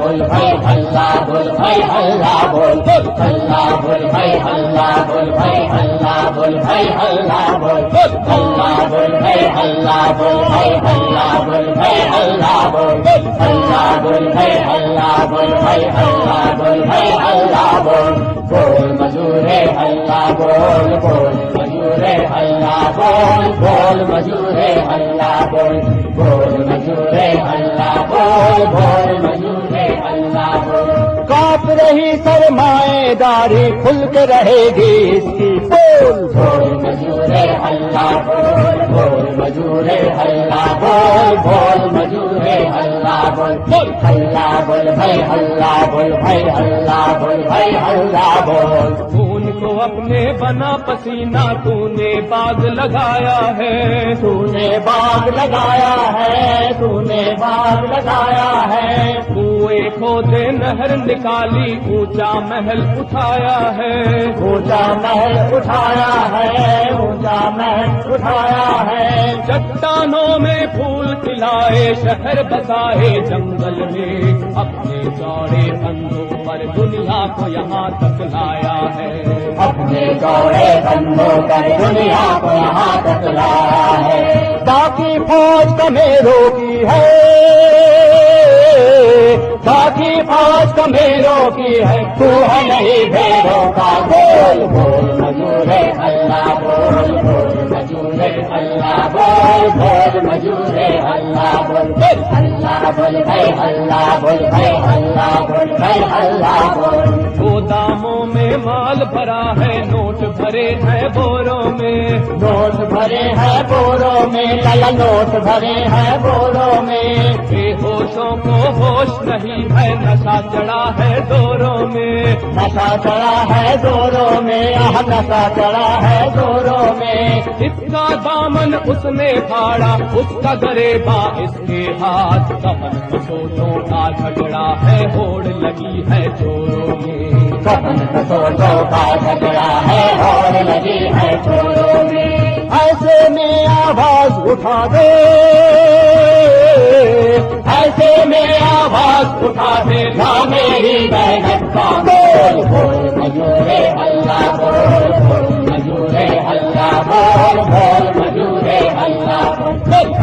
बोल भाई हल्ला बोल भाई हल्ला बोल हल्ला बोल भाई हल्ला बोल भाई हल्ला बोल भाई हल्ला बोल हल्ला बोल भाई हल्ला बोल भाई हल्ला बोल भाई हल्ला बोल हल्ला बोल भाई हल्ला बोल भाई हल्ला बोल भाई हल्ला बोल बोल मजूरे हल्ला बोल बोल मजूरे हल्ला बोल बोल मजूरे हल्ला बोल बोल मजूरे हल्ला बोल बोल मजूरे हल्ला बोल कांप रही सरमाएदारी खुल के रहेगी इसकी बोल बोल मजूरे हल्ला बोल बोल मजूरे हल्ला बोल बोल मजूरे हल्ला बोल बोल हल्ला बोल भाई हल्ला बोल भाई हल्ला बोल भाई हल्ला बोल खून को अपने बना पसीना तूने बाग लगाया है तूने बाग लगाया है तूने बाग लगाया है कुएं खोदे नहर निकाली ऊंचा महल उठाया है ऊंचा महल उठाया है ऊंचा महल उठाया है चट्टानों में फूल खिलाए शहर बसाए जंगल में अपने चौड़े कंधों पर दुनिया को यहाँ तक लाया है अपने चौड़े कंधों पर दुनिया को यहाँ तक लाया है बाकी फौज कमेरों की है बाकी फौज कमेरों की है तू है नहीं भेड़ों का बोल बोल मजूरे अल्लाह बोल बोल मजूरे अल्लाह बोल बोल मजूरे अल्लाह बोल अल्लाह बोल भाई अल्लाह बोल भाई अल्लाह बोल भाई अल्लाह बोल गोदामों में माल भरा है नोट भरे हैं बोरों में नोट भरे हैं बोरों में लाला नोट भरे हैं बोरों में बेहोशों को होश नहीं है नशा चढ़ा है जोरों में नशा चढ़ा है जोरों में नशा चढ़ा है जोरों में इसका दामन उसने फाड़ा उसका गरेबा इसके हाथ कफन कसोटों का झगड़ा है होड़ लगी है चोरों में कफन कसोटों का झगड़ा है होड़ लगी है चोरों में ऐसे में आवाज उठा दे ऐसे में आवाज उठा दे ना मेरी मेहनत का बोल बोल मजूरे अल्लाह बोल बोल मजूरे अल्लाह बोल बोल मजूरे अल्लाह बोल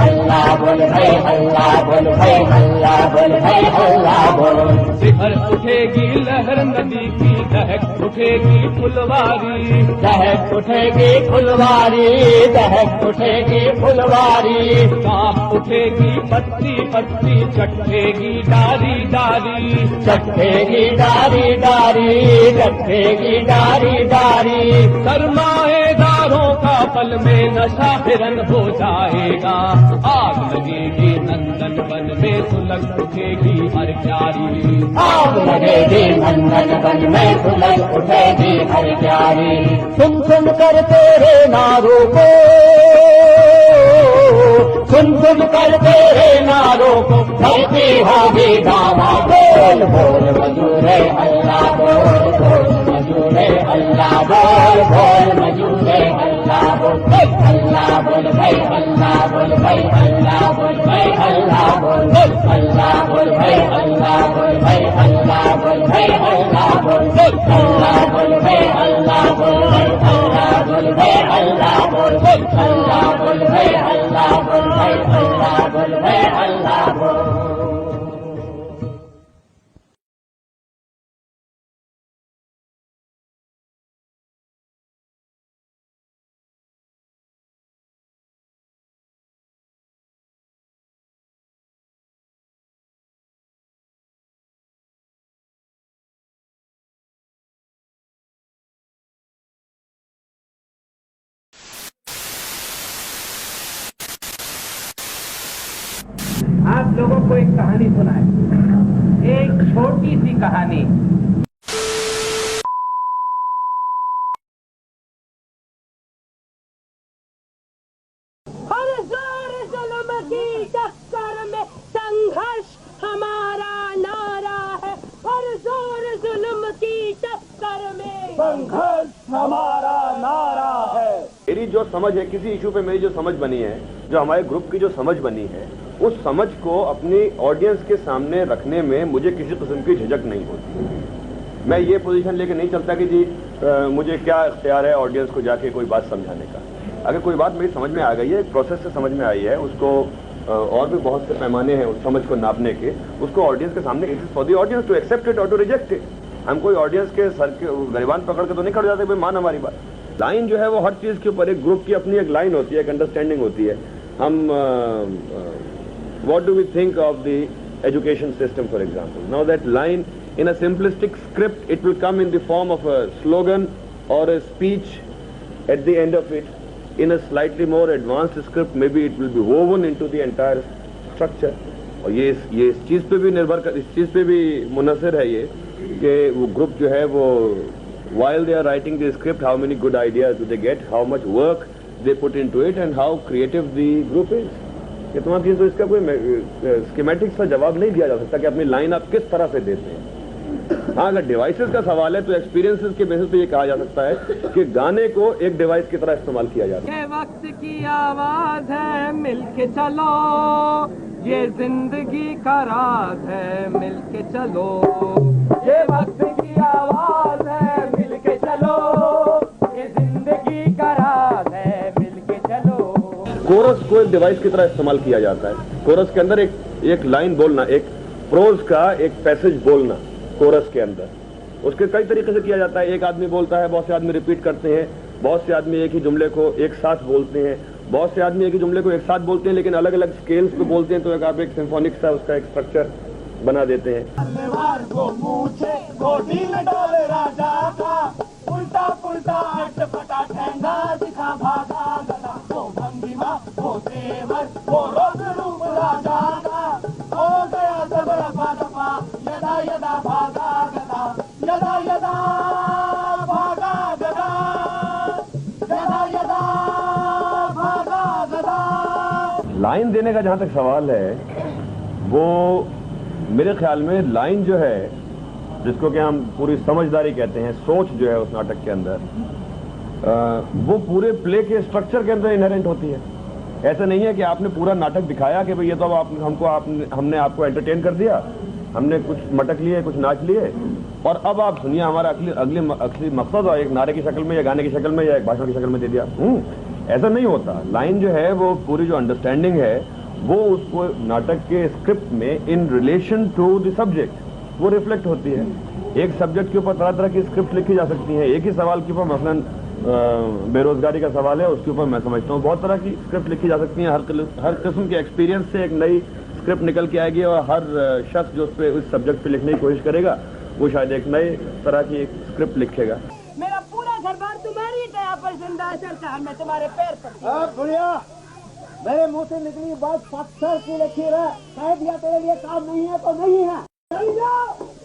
अल्लाह बोल भाई अल्लाह बोल भाई अल्लाह बोल भाई अल्लाह बोल शिखर उठेगी लहर नदी की दहक उठेगी फुलवारी दहक उठेगी फुलवारी दहक उठेगी फुलवारी कांप उठेगी पत्ती पत्ती चट्टेगी डारी डारी चट्टेगी डारी डारी चट्टेगी डारी डारी सरमाएदारों का पल में नशा हिरन हो जाएगा आग लगेगी नंदन वन में सुलग उठेगी हर क्यारी आग लगेगी नंदन वन में सुलग उठेगी हर क्यारी सुन सुन कर तेरे नारों को सुन सुन कर तेरे नारों को भरती होगी दावा बोल बोल मजूरे अल्लाह बोल बोल मजूरे अल्लाह बोल बोल मजूरे अल्लाह बोल अल्लाह बोल भाई अल्लाह बोल भाई अल्लाह बोल भाई अल्लाह बोल अल्लाह बोल भाई अल्लाह बोल भाई अल्लाह बोल भाई अल्लाह बोल अल्लाह बोल भाई अल्लाह बोल अल्लाह बोल भाई अल्लाह बोल अल्लाह बोल भाई अल्लाह बोल भाई अल्लाह बोल भाई अल्लाह बोल आप लोगों को एक कहानी सुनाए, एक छोटी सी कहानी। हर जोर जुल्म की टक्कर में संघर्ष हमारा नारा है। हर जोर जुल्म की टक्कर में संघर्ष हमारा नारा है। मेरी जो समझ है किसी इशू पे, मेरी जो समझ बनी है, जो हमारे ग्रुप की जो समझ बनी है, उस समझ को अपनी ऑडियंस के सामने रखने में मुझे किसी किस्म की झिझक नहीं होती। मैं ये पोजीशन लेके नहीं चलता कि जी मुझे क्या इख्तियार है ऑडियंस को जाके कोई बात समझाने का। अगर कोई बात मेरी समझ में आ गई है, एक प्रोसेस से समझ में आई है, उसको और भी बहुत से पैमाने हैं उस समझ को नापने के, उसको ऑडियंस के सामने, it is for the audience to accept it और टू रिजेक्ट इट। हम कोई ऑडियंस के सर के गरिबान पकड़ के तो नहीं खड़ जाते भाई मान हमारी बात। लाइन जो है वो हर चीज के ऊपर एक ग्रुप की अपनी एक लाइन होती है, एक अंडरस्टैंडिंग होती है। हम what do we think of the education system for example, now that line in a simplistic script it will come in the form of a slogan or a speech at the end of it. In a slightly more advanced script maybe it will be woven into the entire structure. और ये इस चीज पे भी निर्भर कर, इस चीज पे भी मुनसर है ये कि वो ग्रुप जो है वो while they are writing the script how many good ideas do they get, how much work they put into it and how creative the group is. ये तमाम चीज तो इसका कोई स्कीमेटिक्स का जवाब नहीं दिया जा सकता कि अपनी लाइन आप किस तरह से देते हैं। हाँ, अगर डिवाइसेस का सवाल है तो एक्सपीरियंसेस के बेसिस पे ये कहा जा सकता है कि गाने को एक डिवाइस की तरह इस्तेमाल किया जाता है। ये वक्त की आवाज है मिलके चलो, ये जिंदगी का राज है मिलके चलो, ये वक्त की आवाज है मिलके चलो, ये जिंदगी का राज है मिलके चलो। कोरस को एक डिवाइस की तरह इस्तेमाल किया जाता है। कोरस के अंदर एक लाइन बोलना, एक प्रोज का एक पैसेज बोलना कोरस के अंदर, उसके कई तरीके से किया जाता है। एक आदमी बोलता है, बहुत से आदमी रिपीट करते हैं, बहुत से आदमी एक ही जुमले को एक साथ बोलते हैं, बहुत से आदमी एक ही जुमले को एक साथ बोलते हैं लेकिन अलग अलग स्केल्स पे बोलते हैं, तो आप एक सिम्फोनिक सा उसका एक स्ट्रक्चर बना देते हैं। उल्टा पुल्टा अटपटा ठेंगा दिखा भागा गदा, वो भंगिमा वो तेवर वो रोग रूप राजा का, हो गया सब रफा दफा यदा यदा भागा गदा, यदा यदा भागा गदा, यदा यदा भागा गदा। लाइन देने का जहां तक सवाल है, वो मेरे ख्याल में लाइन जो है जिसको कि हम पूरी समझदारी कहते हैं, सोच जो है उस नाटक के अंदर, वो पूरे प्ले के स्ट्रक्चर के अंदर इनहेरेंट होती है। ऐसा नहीं है कि आपने पूरा नाटक दिखाया कि भाई ये तो अब हमने आपको एंटरटेन कर दिया, हमने कुछ मटक लिए, कुछ नाच लिए और अब आप सुनिए हमारा असली मकसद एक नारे की शक्ल में या गाने की शक्ल में या एक भाषण की शक्ल में दे दिया। ऐसा नहीं होता। लाइन जो है वो पूरी जो अंडरस्टैंडिंग है वो उसको नाटक के स्क्रिप्ट में in relation to the subject वो रिफ्लेक्ट होती है। एक सब्जेक्ट के ऊपर तरह तरह की स्क्रिप्ट लिखी जा सकती है। एक ही सवाल के ऊपर मसलन बेरोजगारी का सवाल है, उसके ऊपर मैं समझता हूँ बहुत तरह की स्क्रिप्ट लिखी जा सकती है। हर किस्म के एक्सपीरियंस से एक नई स्क्रिप्ट निकल के आएगी और हर शख्स जो उस सब्जेक्ट पे लिखने की कोशिश करेगा वो शायद एक नई तरह की एक स्क्रिप्ट लिखेगा। मेरा पूरा घर बार तुम्हारी दया पर जिंदा है सरकार, मैं तुम्हारे पैर पर। बुढ़िया, मेरे मुंह से निकली बात पत्थर की लकीर है, कह दिया तेरे लिए काम नहीं है तो नहीं है।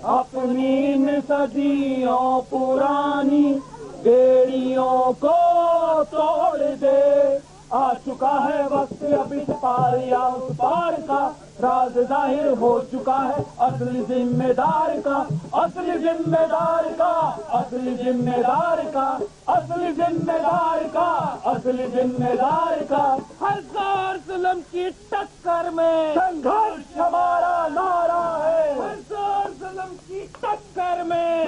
अपनी सदियों पुरानी बेड़ियों को तोड़ दे, आ चुका है वक्त अब इस पार या उस पार का, राज जाहिर हो चुका है असली जिम्मेदार का, असली जिम्मेदार का, असली जिम्मेदार का, असली जिम्मेदार का, असली जिम्मेदार का। हजार जुल्म की टक्कर में संघर्ष हमारा नारा है, हजार जुल्म की टक्कर में